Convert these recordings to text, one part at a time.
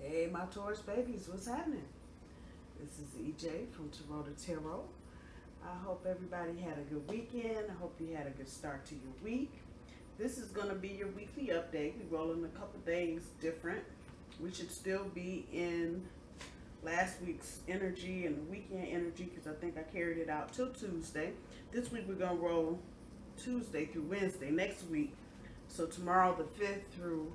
Hey, my Taurus babies, what's happening? This is EJ from Taurota Tarot. I hope everybody had a good weekend. I hope you had a good start to your week. This is going to be your weekly update. We're rolling a couple days different. We should still be in last week's energy and the weekend energy because I think I carried it out till Tuesday. This week we're going to roll Tuesday through Wednesday next week. So tomorrow the 5th through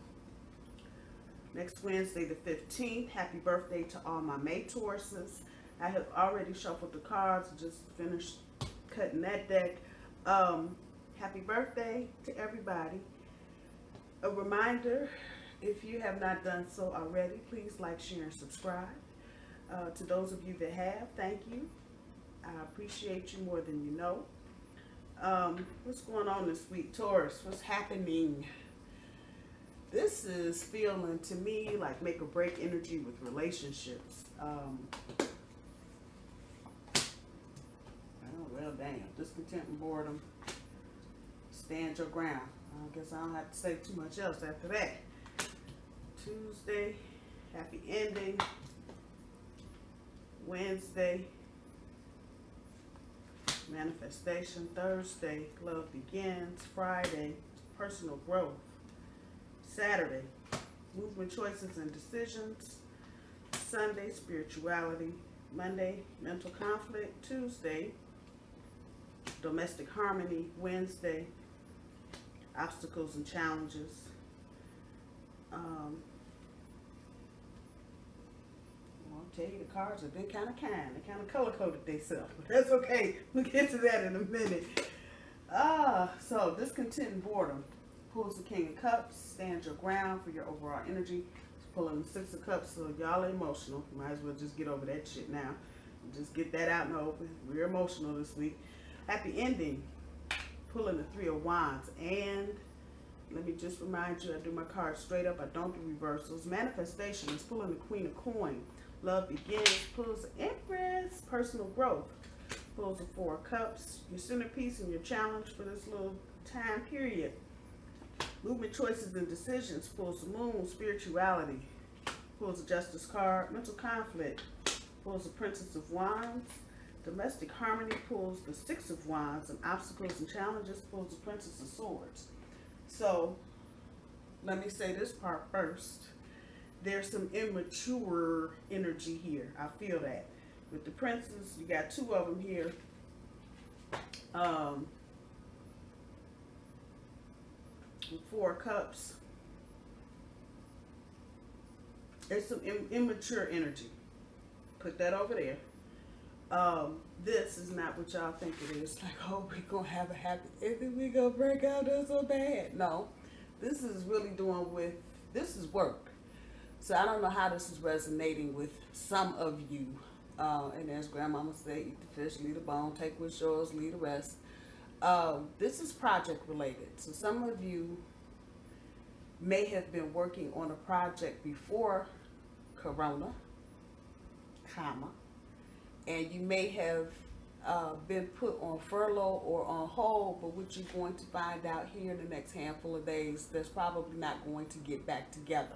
next Wednesday the 15th. Happy birthday to all my May Tauruses. I have already shuffled the cards, just finished cutting that deck. Happy birthday to everybody. A reminder, if you have not done so already, please like, share, and subscribe. To those of you that have, thank you. I appreciate you more than you know. What's going on this week, Taurus? What's happening? This is feeling to me like make or break energy with relationships. Well, damn. Discontent and boredom. Stand your ground. I guess I don't have to say too much else after that. Tuesday, happy ending. Wednesday, manifestation. Thursday, love begins. Friday, personal growth. Saturday, movement, choices, and decisions. Sunday, spirituality. Monday, mental conflict. Tuesday, domestic harmony. Wednesday, obstacles and challenges. I'll tell you, the cards have been kind of kind. They kind of color-coded themselves, but that's okay. We'll get to that in a minute. So discontent and boredom. Pulls the King of Cups. Stand your ground for your overall energy. Pulling the Six of Cups, so y'all are emotional. You might as well just get over that shit now. Just get that out in the open. We're emotional this week. Happy ending. Pulling the Three of Wands. And let me just remind you, I do my cards straight up. I don't do reversals. Manifestation is pulling the Queen of Coin. Love begins. Pulls the Empress. Personal growth. Pulls the Four of Cups. Your centerpiece and your challenge for this little time period. Movement, choices, and decisions. Pulls the Moon. Spirituality. Pulls the Justice card. Mental conflict. Pulls the Princess of Wands. Domestic harmony pulls the Six of Wands. And obstacles and challenges pulls the Princess of Swords. So let me say this part first. There's some immature energy here. I feel that. With the Princess, you got two of them here. With Four Cups. There's some immature energy. Put that over there. This is not what y'all think it is. Like, oh, we're going to have a happy ending. We're going to break out. That's so bad. No. This is really doing with, this is work. So I don't know how this is resonating with some of you. And as Grandmama said, eat the fish, leave the bone, take what's yours, leave the rest. This is project related. So some of you may have been working on a project before Corona, and you may have been put on furlough or on hold, but what you're going to find out here in the next handful of days, that's probably not going to get back together.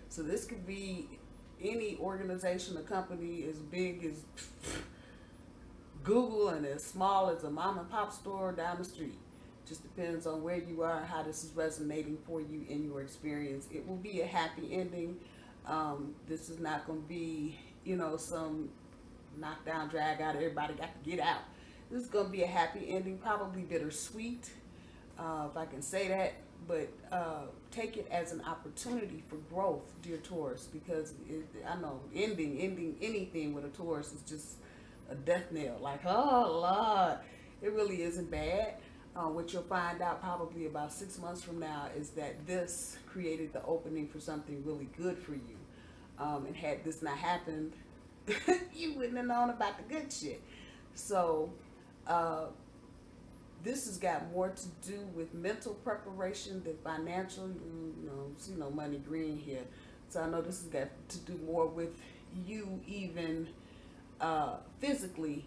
So this could be any organization, a company as big as Google and as small as a mom and pop store down the street. Just depends on where you are and how this is resonating for you in your experience. It will be a happy ending. This is not going to be, some knockdown, drag out, everybody got to get out. This is going to be a happy ending, probably bittersweet, if I can say that. But take it as an opportunity for growth, dear Taurus, because I know ending anything with a Taurus is just a death knell. Like, oh, Lord, it really isn't bad. What you'll find out probably about 6 months from now is that this created the opening for something really good for you. And had this not happened, you wouldn't have known about the good shit. So this has got more to do with mental preparation than financial. See no money green here. So I know this has got to do more with you even physically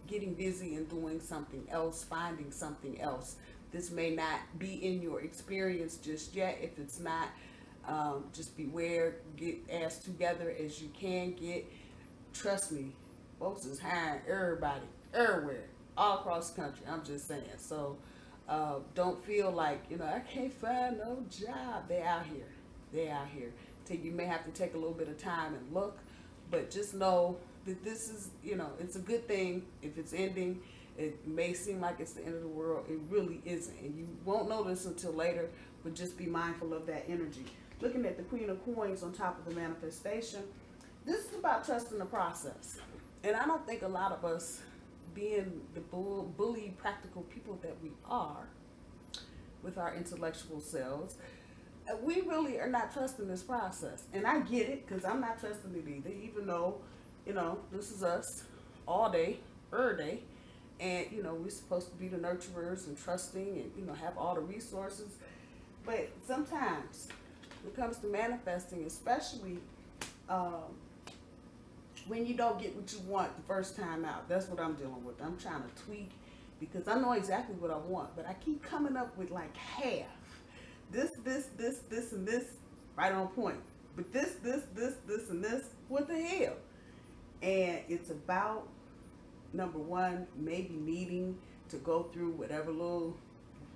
getting busy and doing something else, finding something else. This may not be in your experience just yet. If it's not, Just beware, get as together as you can get. Trust me, folks is hiring everybody, everywhere, all across the country. I'm just saying. So don't feel like, I can't find no job. They out here. They out here. You may have to take a little bit of time and look, but just know that this is, it's a good thing. If it's ending, it may seem like it's the end of the world. It really isn't. And you won't notice until later, but just be mindful of that energy. Looking at the Queen of Coins on top of the manifestation, this is about trusting the process. And I don't think a lot of us, being the bully practical people that we are with our intellectual selves, we really are not trusting this process. And I get it, because I'm not trusting it either, even though, this is us all day, every day. And, we're supposed to be the nurturers and trusting and, have all the resources. But sometimes when it comes to manifesting, especially when you don't get what you want the first time out, that's what I'm dealing with. I'm trying to tweak, because I know exactly what I want, but I keep coming up with like half. This, and this, right on point. But this, and this, what the hell? And it's about, number one, maybe needing to go through whatever little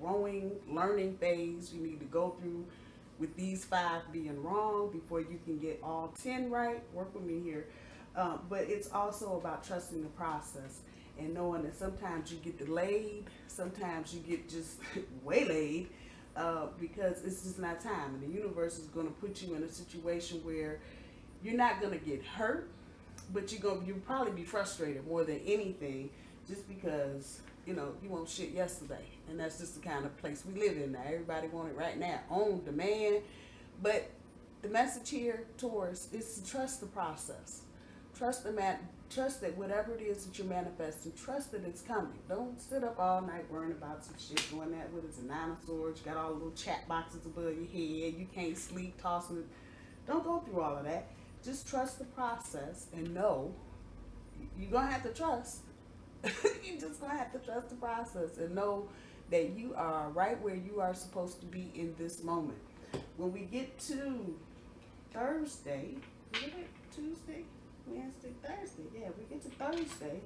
growing, learning phase you need to go through with these 5 being wrong before you can get all 10 right. Work with me here. But it's also about trusting the process and knowing that sometimes you get delayed, sometimes you get just waylaid, because it's just not time. And the universe is going to put you in a situation where you're not going to get hurt, but you'll probably be frustrated more than anything, just because, you want shit yesterday. And that's just the kind of place we live in now. Everybody want it right now, on demand. But the message here, Taurus, is to trust the process. Trust that whatever it is that you're manifesting, trust that it's coming. Don't sit up all night worrying about some shit going that with it's a 9 of swords, you got all the little chat boxes above your head, you can't sleep, tossing it. Don't go through all of that. Just trust the process and know you're going to have to trust. You're just going to have to trust the process and know that you are right where you are supposed to be in this moment. When we get to Thursday, is it Tuesday? Wednesday, Thursday. Yeah, we get to Thursday.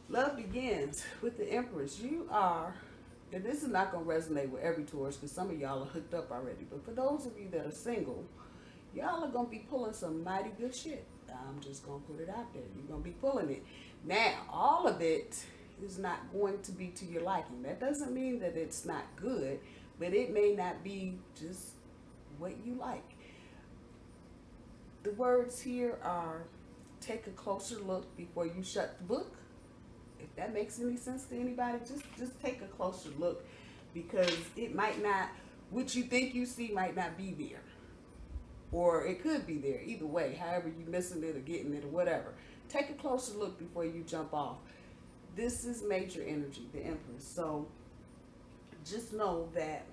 Love begins with the Empress. You are, and this is not going to resonate with every Taurus because some of y'all are hooked up already, but for those of you that are single, y'all are going to be pulling some mighty good shit. I'm just going to put it out there. You're going to be pulling it. Now, all of it is not going to be to your liking. That doesn't mean that it's not good, but it may not be just what you like. The words here are, take a closer look before you shut the book. If that makes any sense to anybody, just take a closer look, because it might not, what you think you see might not be there. Or it could be there, either way, however you missing it or getting it or whatever. Take a closer look before you jump off. This is major energy, the Empress. So just know that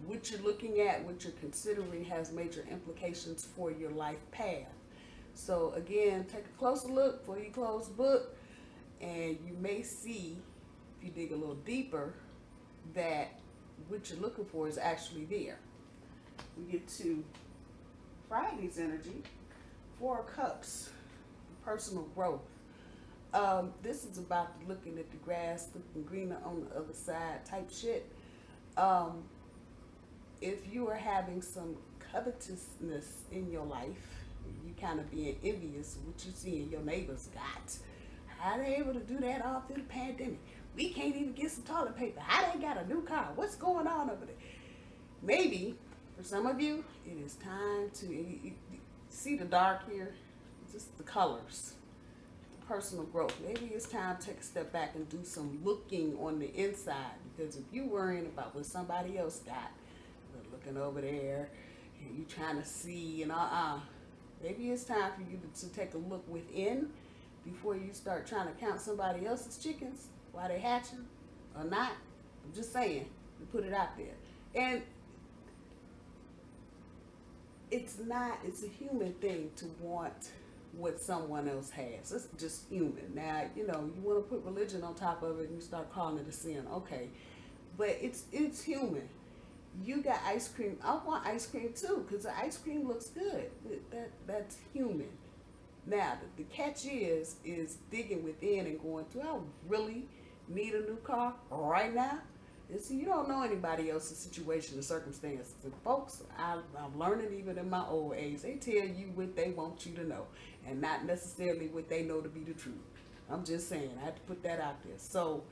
what you're looking at, what you're considering has major implications for your life path. So again, take a closer look before you close the book, and you may see, if you dig a little deeper, that what you're looking for is actually there. We get to Friday's energy, 4 of Cups, personal growth. This is about looking at the grass, looking greener on the other side type shit. If you are having some covetousness in your life, you kind of being envious of what you see in your neighbors got. How they able to do that all through the pandemic? We can't even get some toilet paper. How they got a new car? What's going on over there? Maybe for some of you, it is time to see the dark here, just the colors, the personal growth. Maybe it's time to take a step back and do some looking on the inside, because if you're worrying about what somebody else got, looking over there, and you trying to see, and maybe it's time for you to take a look within before you start trying to count somebody else's chickens while they're hatching or not. I'm just saying, to put it out there. And it's a human thing to want what someone else has. It's just human. Now, you want to put religion on top of it and you start calling it a sin. Okay. But it's human. You got ice cream. I want ice cream too, because the ice cream looks good. That's human. Now the catch is digging within and going through. I really need a new car right now. And see, you don't know anybody else's situation or circumstances. And folks, I'm learning even in my old age, they tell you what they want you to know, and not necessarily what they know to be the truth. I'm just saying, I have to put that out there. So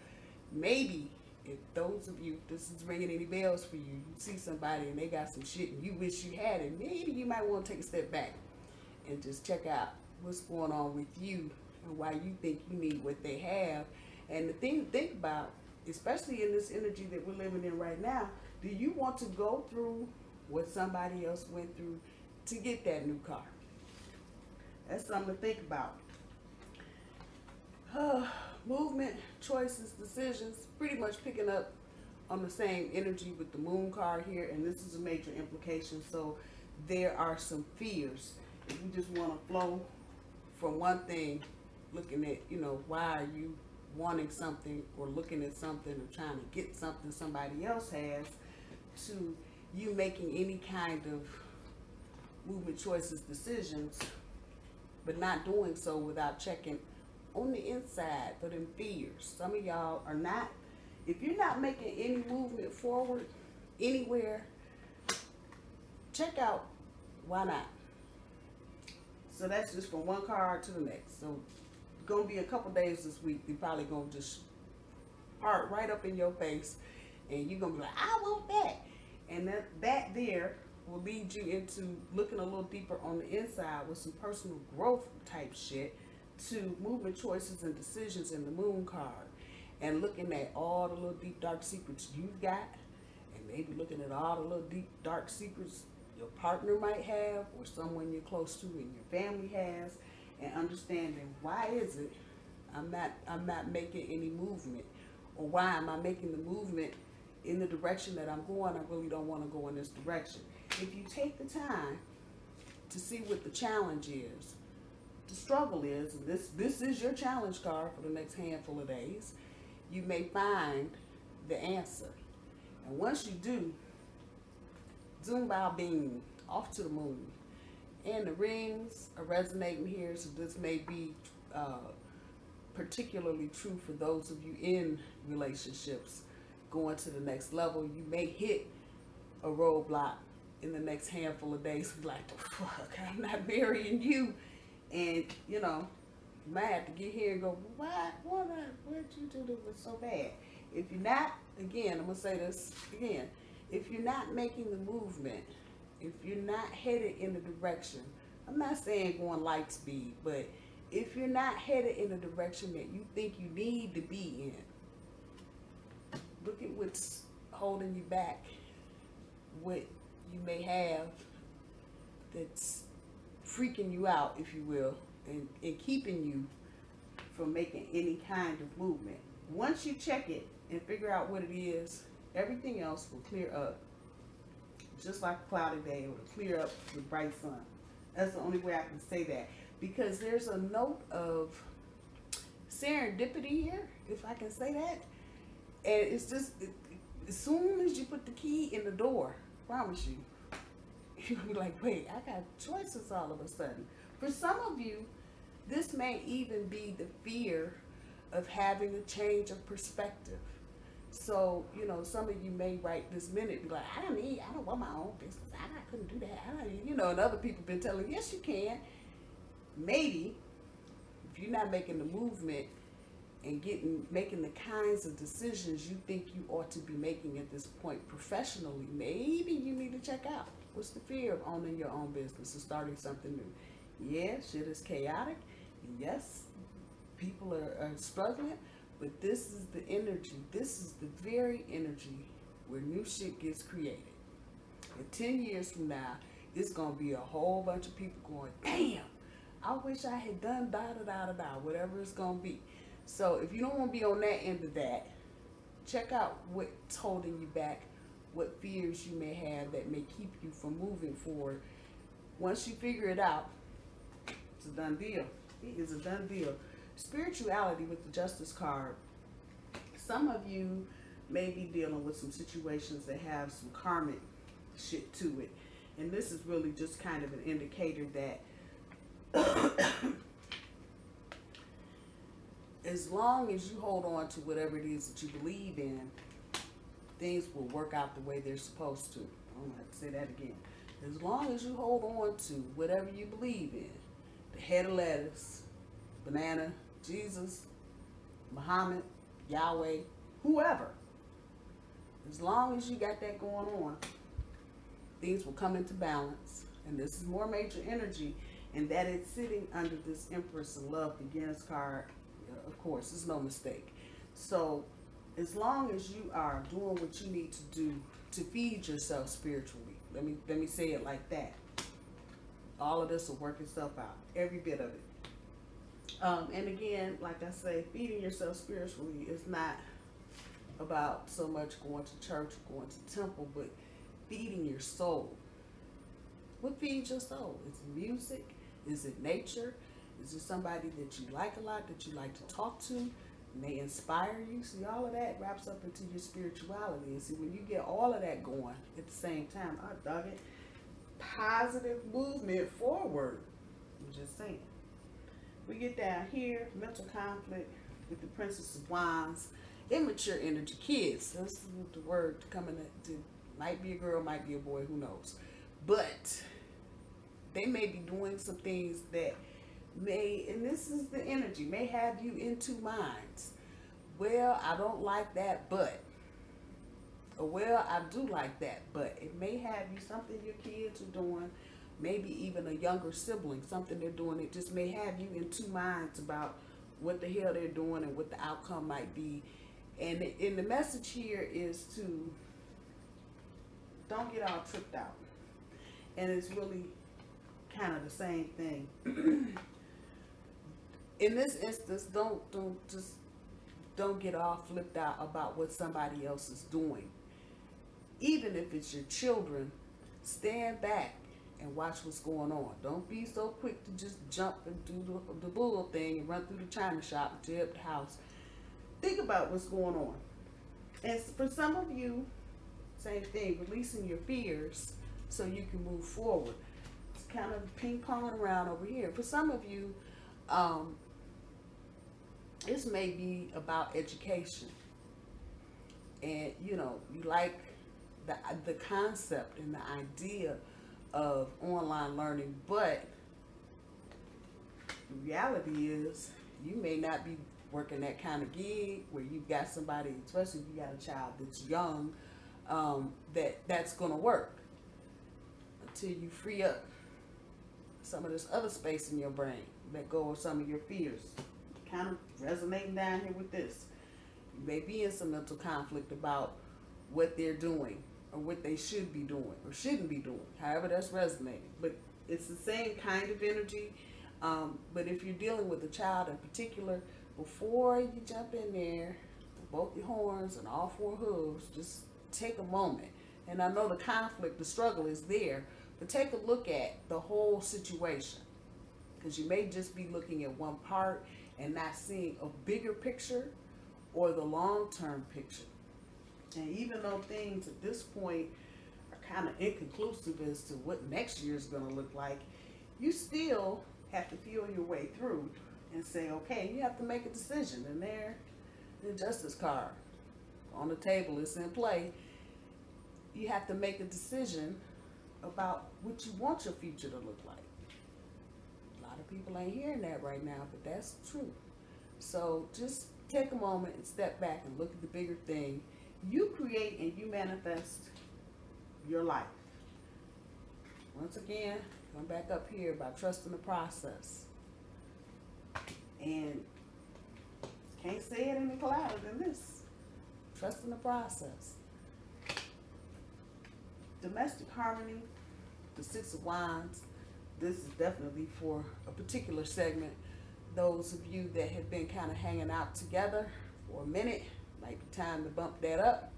maybe if those of you, this is ringing any bells for you, you see somebody and they got some shit and you wish you had it, maybe you might want to take a step back and just check out what's going on with you and why you think you need what they have. And the thing to think about, especially in this energy that we're living in right now, do you want to go through what somebody else went through to get that new car? That's something to think about. Movement, choices, decisions, pretty much picking up on the same energy with the moon card here, and this is a major implication. So there are some fears. If you just want to flow from one thing, looking at, why are you wanting something or looking at something or trying to get something somebody else has, to you making any kind of movement, choices, decisions, but not doing so without checking on the inside for them fears. Some of y'all are not, if you're not making any movement forward anywhere, check out why not. So that's just from one card to the next. So gonna be a couple days this week, you're probably gonna just part right up in your face and you're gonna be like, I want that. And that there will lead you into looking a little deeper on the inside with some personal growth type shit, to movement, choices, and decisions in the moon card, and looking at all the little deep dark secrets you've got, and maybe looking at all the little deep dark secrets your partner might have, or someone you're close to and your family has, and understanding why is it I'm not making any movement, or why am I making the movement in the direction that I'm going? I really don't want to go in this direction. If you take the time to see what the challenge is, the struggle is, and this is your challenge card for the next handful of days, you may find the answer. And once you do, zoom by beam, off to the moon. And the rings are resonating here, so this may be particularly true for those of you in relationships going to the next level. You may hit a roadblock in the next handful of days, like, the fuck, I'm not marrying you. And, you might have to get here and go, what'd you do that was so bad? If you're not, again, I'm going to say this again, if you're not making the movement, if you're not headed in the direction, I'm not saying going light speed, but if you're not headed in the direction that you think you need to be in, look at what's holding you back, what you may have that's freaking you out, if you will, and keeping you from making any kind of movement. Once you check it and figure out what it is, everything else will clear up. Just like a cloudy day, it will clear up with bright sun. That's the only way I can say that. Because there's a note of serendipity here, if I can say that. And it's just, as soon as you put the key in the door, I promise you, you'll be like, wait, I got choices all of a sudden. For some of you, this may even be the fear of having a change of perspective. So, some of you may right this minute be like, I don't want my own business. I couldn't do that. And other people been telling, yes, you can. Maybe, if you're not making the movement and making the kinds of decisions you think you ought to be making at this point professionally, maybe you need to check out. What's the fear of owning your own business and starting something new? Yeah, shit is chaotic. Yes, people are struggling, but this is the energy. This is the very energy where new shit gets created. And 10 years from now, it's going to be a whole bunch of people going, damn, I wish I had done whatever it's going to be. So if you don't want to be on that end of that, check out what's holding you back, what fears you may have that may keep you from moving forward. Once you figure it out, it's a done deal. It is a done deal. Spirituality with the Justice card. Some of you may be dealing with some situations that have some karmic shit to it. And this is really just kind of an indicator that as long as you hold on to whatever it is that you believe in, things will work out the way they're supposed to. I'm going to have to say that again. As long as you hold on to whatever you believe in, the head of lettuce, banana, Jesus, Muhammad, Yahweh, whoever, as long as you got that going on, things will come into balance. And this is more major energy, and that it's sitting under this Empress of Love Begins card. Of course, it's no mistake. So as long as you are doing what you need to do to feed yourself spiritually, let me say it like that, all of this will work itself out, every bit of it. And again, like I say, feeding yourself spiritually is not about so much going to church or going to temple, but feeding your soul. What feeds your soul? Is it music? Is it nature? Is it somebody that you like a lot, that you like to talk to, and they inspire you? See, all of that wraps up into your spirituality. And see, when you get all of that going at the same time, I dug it. Positive movement forward. I'm just saying. We get down here, mental conflict with the Princess of Wands, immature energy, kids. That's the word coming to, might be a girl, might be a boy, who knows. But they may be doing some things that may, and this is the energy, may have you in two minds. Well, I don't like that, but, or well, I do like that, but it may have you, something your kids are doing, maybe even a younger sibling, something they're doing, it just may have you in two minds about what the hell they're doing and what the outcome might be. And the message here is to don't get all tripped out. And it's really kind of the same thing. In this instance, don't get all flipped out about what somebody else is doing. Even if it's your children, stand back and watch what's going on. Don't be so quick to just jump and do the bull thing and run through the china shop and tear up the house. Think about what's going on. And for some of you, same thing, releasing your fears so you can move forward. It's kind of ping-ponging around over here. For some of you, this may be about education. And, you know, you like the concept and the idea of online learning, but the reality is you may not be working that kind of gig where you've got somebody, especially if you got a child that's young, that's going to work until you free up some of this other space in your brain, let go of some of your fears. Kind of resonating down here with this. You may be in some mental conflict about what they're doing or what they should be doing or shouldn't be doing, however that's resonating. But it's the same kind of energy. But if you're dealing with a child in particular, before you jump in there, both your horns and all four hooves, just take a moment. And I know the conflict, the struggle is there, but take a look at the whole situation. Because you may just be looking at one part and not seeing a bigger picture or the long-term picture. And even though things at this point are kind of inconclusive as to what next year is going to look like, you still have to feel your way through and say, okay, you have to make a decision. And there, the justice card on the table is in play. You have to make a decision about what you want your future to look like. A lot of people ain't hearing that right now, but that's true. So just take a moment and step back and look at the bigger thing. You create and you manifest your life. Once again, come back up here by trusting the process. And can't say it any louder than this. Trusting the process. Domestic harmony, the Six of Wands. This is definitely for a particular segment. Those of you that have been kind of hanging out together for a minute, might be time to bump that up.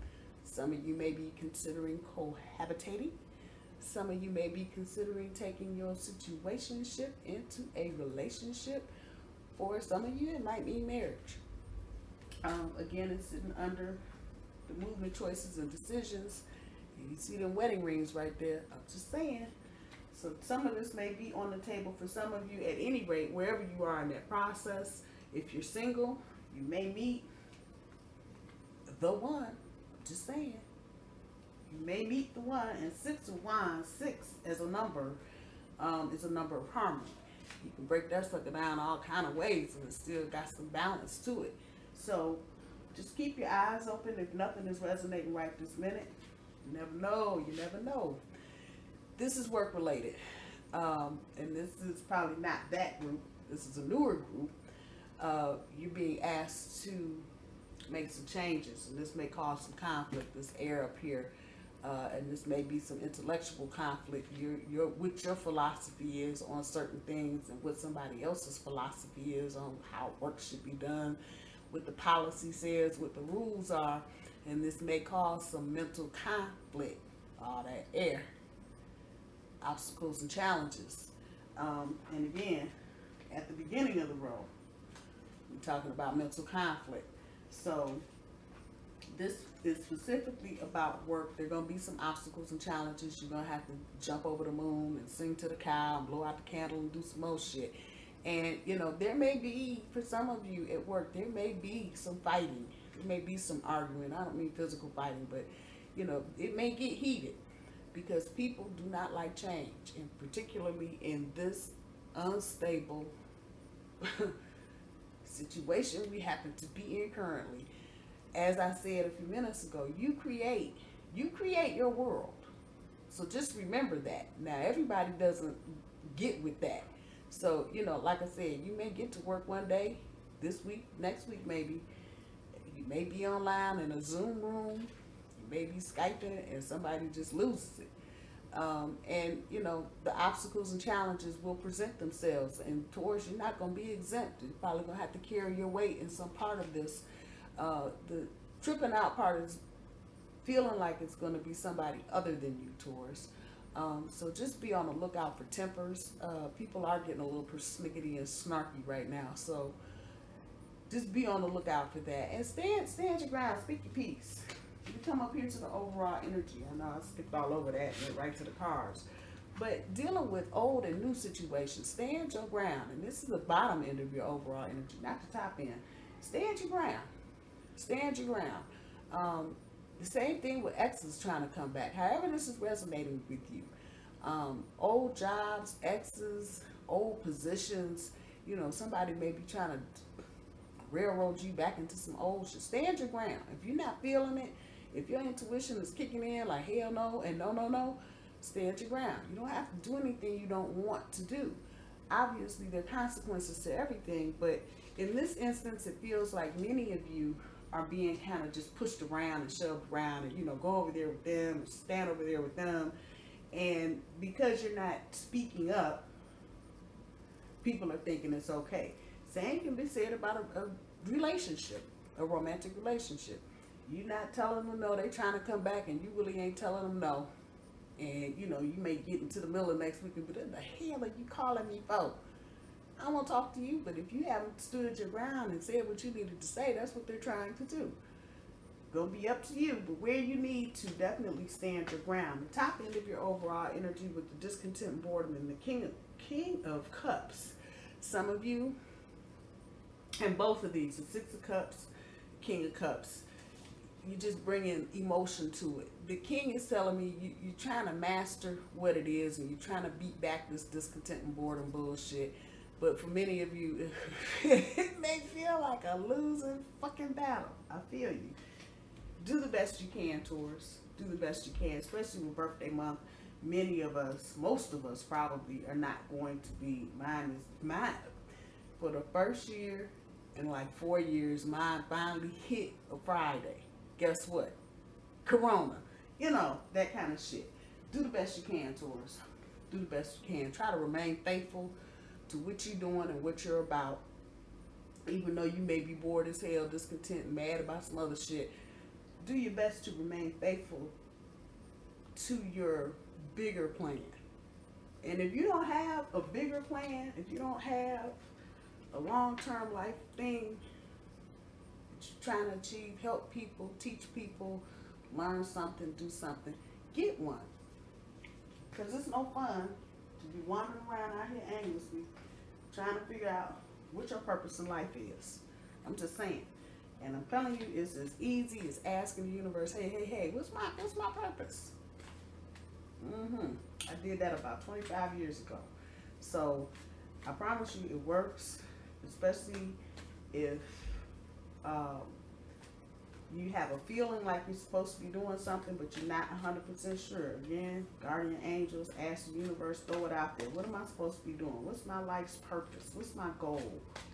Some of you may be considering cohabitating. Some of you may be considering taking your situationship into a relationship. For some of you, it might mean marriage. Again, it's sitting under the movement, choices, and decisions. And you see them wedding rings right there. I'm just saying. So some of this may be on the table for some of you at any rate, wherever you are in that process. If you're single, you may meet the one. I'm just saying. You may meet the one. And 6 of Wands, 6 as a number, is a number of harmony. You can break that sucker down all kind of ways and it still got some balance to it. So just keep your eyes open if nothing is resonating right this minute. You never know. You never know. This is work related. And this is probably not that group. This is a newer group. You're being asked to make some changes. And this may cause some conflict, this air up here. And this may be some intellectual conflict. What your philosophy is on certain things and what somebody else's philosophy is on how work should be done, what the policy says, what the rules are. And this may cause some mental conflict. All that air. Obstacles and challenges. And again, at the beginning of the row, we're talking about mental conflict. So this is specifically about work. There are going to be some obstacles and challenges. You're going to have to jump over the moon and sing to the cow and blow out the candle and do some more shit. And, you know, there may be, for some of you at work, there may be some fighting. There may be some arguing. I don't mean physical fighting, but, you know, it may get heated. Because people do not like change, and particularly in this unstable situation we happen to be in currently. As I said a few minutes ago, you create your world. So just remember that. Now everybody doesn't get with that. So, you know, like I said, you may get to work one day, this week, next week maybe. You may be online in a Zoom room. Maybe Skyping it and somebody just loses it. And, you know, the obstacles and challenges will present themselves. And Taurus, you're not going to be exempt. You're probably going to have to carry your weight in some part of this. The tripping out part is feeling like it's going to be somebody other than you, Taurus. So just be on the lookout for tempers. People are getting a little persnickety and snarky right now. So just be on the lookout for that. And stand your ground. Speak your piece. You come up here to the overall energy. I know I skipped all over that and went right to the cards. But dealing with old and new situations, stand your ground. And this is the bottom end of your overall energy, not the top end. Stand your ground. Stand your ground. The same thing with exes trying to come back. However this is resonating with you. Old jobs, exes, old positions. You know, somebody may be trying to railroad you back into some old shit. Stand your ground. If you're not feeling it, if your intuition is kicking in like hell no and no, stand your ground. You don't have to do anything you don't want to do. Obviously, there are consequences to everything, but in this instance, it feels like many of you are being kind of just pushed around and shoved around and, you know, go over there with them, stand over there with them. And because you're not speaking up, people are thinking it's okay. Same can be said about a relationship, a romantic relationship. You're not telling them no, they trying to come back and you really ain't telling them no. And, you know, you may get into the middle of next week and be like, the hell are you calling me for? I won't talk to you, but if you haven't stood your ground and said what you needed to say, that's what they're trying to do. Gonna be up to you, but where you need to definitely stand your ground. The top end of your overall energy with the discontent, boredom, and the King of Cups. Some of you, and both of these, the Six of Cups, King of Cups, you just bring in emotion to it. The King is telling me you're trying to master what it is and you're trying to beat back this discontent and boredom bullshit. But for many of you, it may feel like a losing fucking battle. I feel you. Do the best you can, Taurus. Do the best you can, especially with birthday month. Many of us, most of us probably are not going to be, mine. For the first year in like 4 years, mine finally hit a Friday. Guess what? Corona. You know, that kind of shit. Do the best you can, Taurus. Do the best you can. Try to remain faithful to what you're doing and what you're about. Even though you may be bored as hell, discontent, mad about some other shit. Do your best to remain faithful to your bigger plan. And if you don't have a bigger plan, if you don't have a long-term life thing, trying to achieve, help people, teach people, learn something, do something, get one. Because it's no fun to be wandering around out here aimlessly trying to figure out what your purpose in life is. I'm just saying. And I'm telling you, it's as easy as asking the universe, hey, what's my purpose? I did that about 25 years ago. So I promise you it works, especially if you have a feeling like you're supposed to be doing something, but you're not 100% sure. Again, guardian angels, ask the universe, throw it out there. What am I supposed to be doing? What's my life's purpose? What's my goal?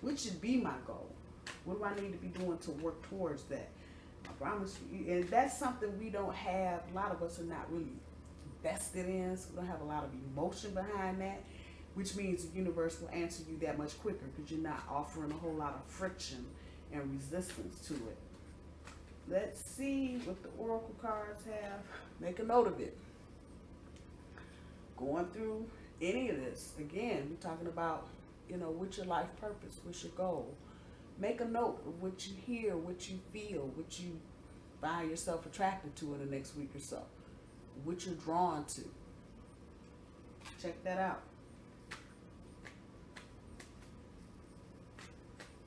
What should be my goal? What do I need to be doing to work towards that? I promise you, and that's something we don't have. A lot of us are not really vested in, so we don't have a lot of emotion behind that, which means the universe will answer you that much quicker because you're not offering a whole lot of friction and resistance to it. Let's see what the oracle cards have. Make a note of it. Going through any of this, again, we're talking about, what's your life purpose? What's your goal? Make a note of what you hear, what you feel, what you find yourself attracted to in the next week or so. What you're drawn to. Check that out.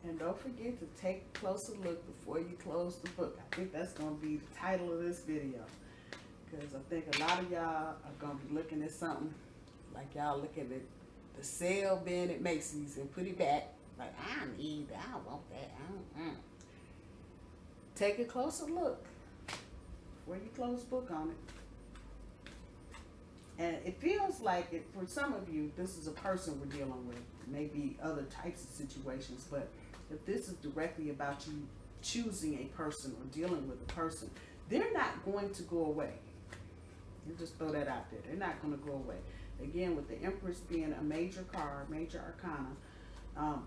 And don't forget to take a closer look before you close the book. I think that's going to be the title of this video. Because I think a lot of y'all are going to be looking at something like y'all looking at the sale bin at Macy's and put it back. Like, I need that. I want that. Take a closer look before you close the book on it. And it feels like, for some of you, this is a person we're dealing with. Maybe other types of situations, but if this is directly about you choosing a person or dealing with a person, they're not going to go away. You just throw that out there. They're not going to go away. Again, with the Empress being a major card, major arcana,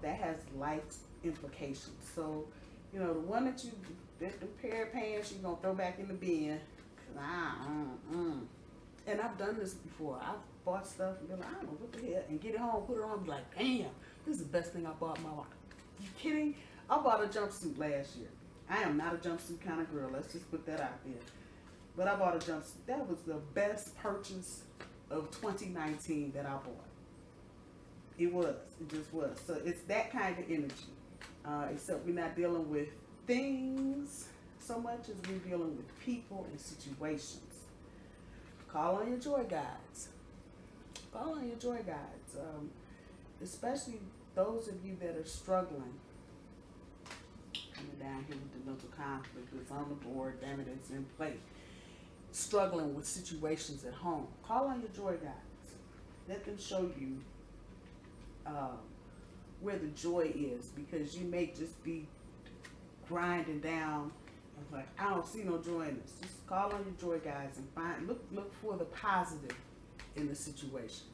that has life implications. So, the one that the pair of pants you're going to throw back in the bin. And I've done this before. I've bought stuff and been like, I don't know what the hell, and get it home, put it on, and be like, damn, this is the best thing I bought in my life. You kidding? I bought a jumpsuit last year. I am not a jumpsuit kind of girl. Let's just put that out there. But I bought a jumpsuit. That was the best purchase of 2019 that I bought. It was. It just was. So it's that kind of energy. Except we're not dealing with things so much as we're dealing with people and situations. Call on your joy guides. Call on your joy guides. Especially those of you that are struggling. Coming down here with the mental conflict that's on the board, damn it, it's in play. Struggling with situations at home. Call on your joy guides. Let them show you where the joy is, because you may just be grinding down and like, I don't see no joy in this. Just call on your joy guides and look for the positive in the situation.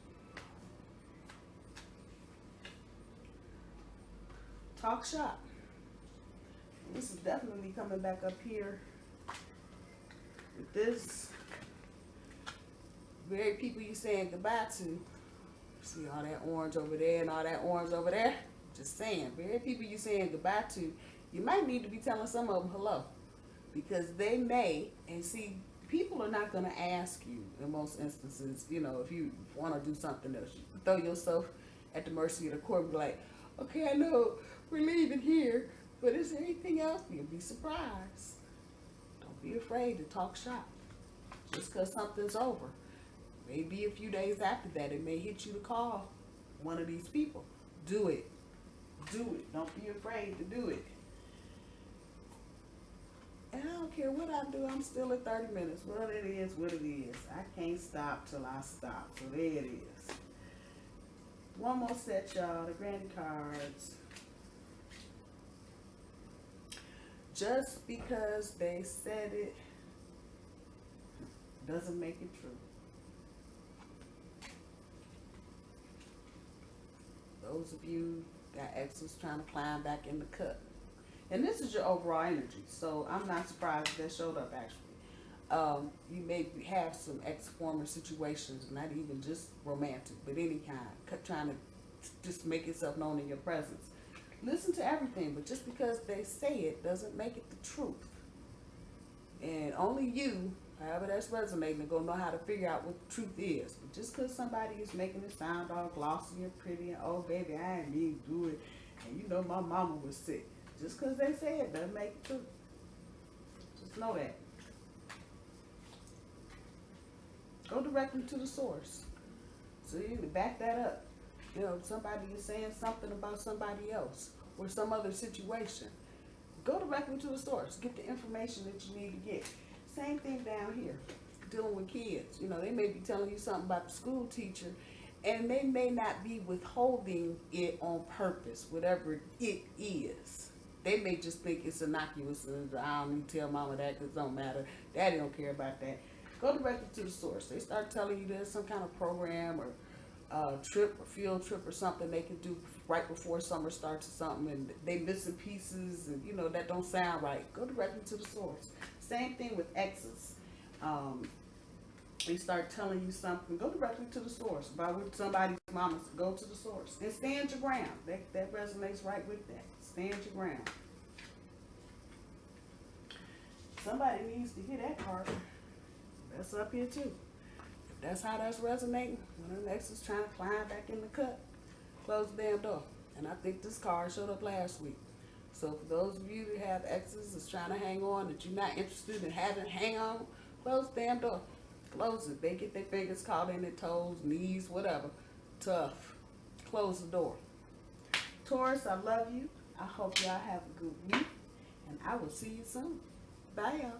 Talk shop. This is definitely coming back up here with this very people you saying goodbye to. See all that orange over there and all that orange over there? Just saying, very people you saying goodbye to, you might need to be telling some of them hello. Because they may, and see, people are not going to ask you in most instances, if you want to do something else. You throw yourself at the mercy of the court and be like, okay, I know we're leaving here, but is there anything else? You'll be surprised. Don't be afraid to talk shop. Just because something's over. Maybe a few days after that, it may hit you to call one of these people. Do it. Do it. Don't be afraid to do it. And I don't care what I do, I'm still at 30 minutes. Well, it is what it is. I can't stop till I stop. So there it is. One more set, y'all. The granny cards. Just because they said it doesn't make it true. Those of you got exes trying to climb back in the cut. And this is your overall energy, so I'm not surprised that showed up actually. You may have some ex-former situations, not even just romantic, but any kind, trying to just make yourself known in your presence. Listen to everything, but just because they say it doesn't make it the truth. And only you, however that's resonating, are going to know how to figure out what the truth is. But just because somebody is making it sound all glossy and pretty and, oh, baby, I ain't mean to do it. And you know my mama was sick. Just because they say it doesn't make it true. Just know that. Go directly to the source. So you can back that up. You know, somebody is saying something about somebody else or some other situation. Go directly to the source. Get the information that you need to get. Same thing down here, dealing with kids. You know, they may be telling you something about the school teacher, and they may not be withholding it on purpose, whatever it is. They may just think it's innocuous, and I don't need to tell mama that because it don't matter. Daddy don't care about that. Go directly to the source. They start telling you there's some kind of program or trip or field trip or something they can do right before summer starts or something, and they missing pieces, and you know that don't sound right. Go directly to the source. Same thing with exes. They start telling you something. Go directly to the source. About with somebody's mama, go to the source and stand your ground. That resonates right with that. Stand your ground. Somebody needs to hear that part. That's up here too. If that's how that's resonating, when the next is trying to climb back in the cut, close the damn door. And I think this card showed up last week. So for those of you that have exes that's trying to hang on, that you're not interested in having hang on, close the damn door. Close it. They get their fingers caught in their toes, knees, whatever. Tough. Close the door. Taurus, I love you. I hope y'all have a good week. And I will see you soon. Bye, y'all.